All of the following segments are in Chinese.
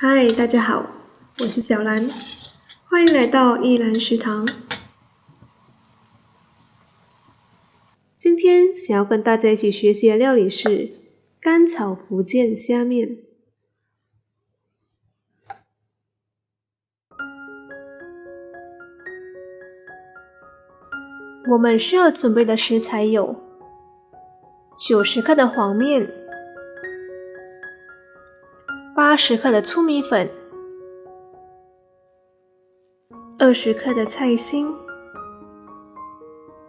嗨，大家好，我是小兰，欢迎来到一兰食堂。今天想要跟大家一起学习的料理是甘草福建虾面。我们需要准备的食材有90克的黄面、80克的粗米粉、20克的菜心、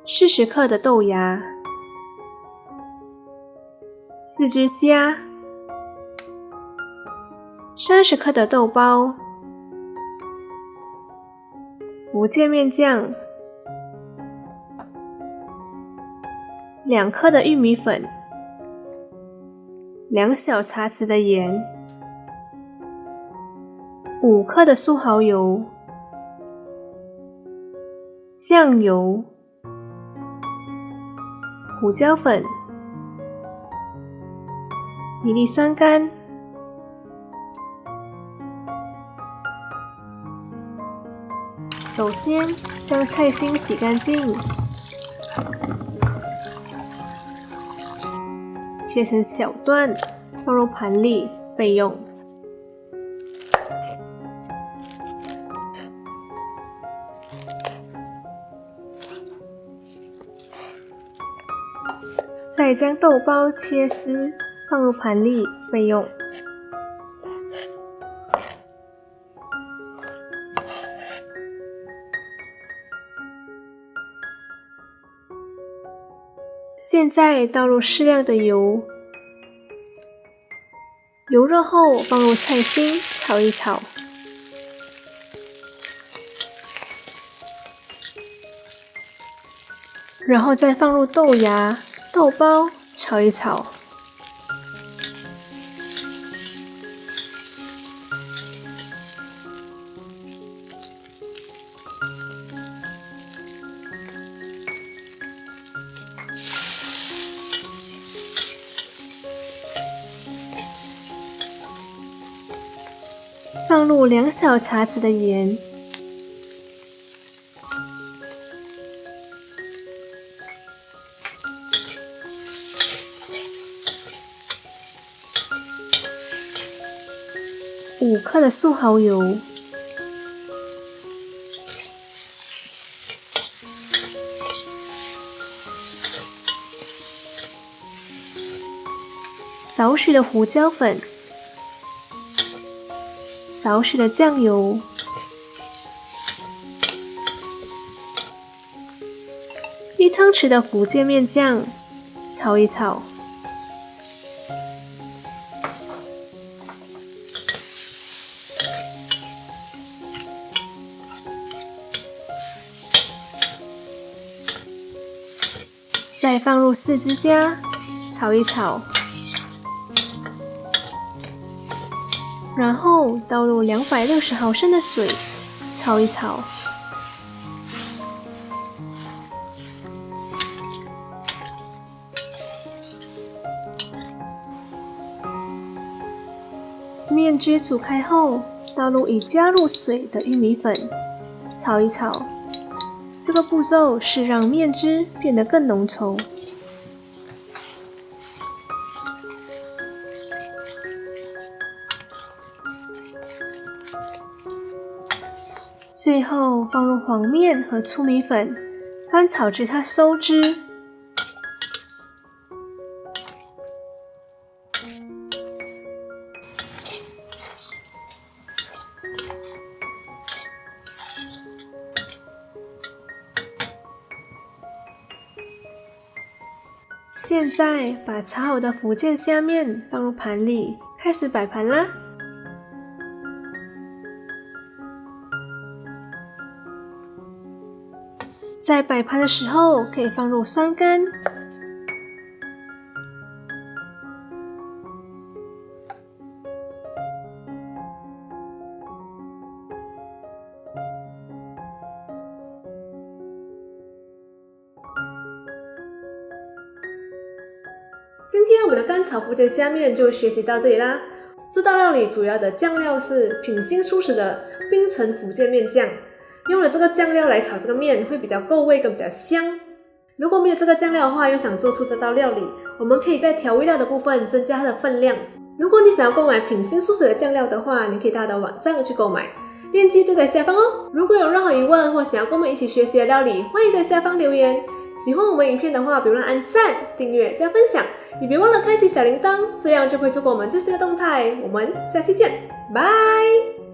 40克的豆芽、4只虾、30克的豆包、福建面酱、2克的玉米粉、2小茶匙的盐、5克的素蚝油、酱油、胡椒粉、1粒酸柑。首先将菜心洗干净，切成小段，放入盘里备用。再将豆包切丝，放入盘里备用。现在倒入适量的油，油热后放入菜心炒一炒，然后再放入豆芽、豆包炒一炒，放入2小茶匙的盐，5克的素蚝油，少许的胡椒粉，少许的酱油，1汤匙的福建面酱，炒一炒。再放入4只虾，炒一炒。然后倒入260毫升的水，炒一炒。面汁煮开后，倒入已加入水的玉米粉，炒一炒。这个步骤是让面汁变得更浓稠。最后放入黄面和粗米粉，翻炒至它收汁。现在把炒好的福建虾面放入盘里，开始摆盘啦。在摆盘的时候，可以放入酸柑、今天我们的甘草福建虾面就学习到这里啦。这道料理主要的酱料是品心素食的冰城福建面酱，用了这个酱料来炒这个面会比较够味跟比较香。如果没有这个酱料的话，又想做出这道料理，我们可以在调味料的部分增加它的分量。如果你想要购买品心素食的酱料的话，你可以到我的网站去购买，链接就在下方哦。如果有任何疑问或想要跟我们一起学习的料理，欢迎在下方留言。喜欢我们影片的话，别忘了按赞、订阅、加分享，也别忘了开启小铃铛，这样就会错过我们最新的动态。我们下期见，拜。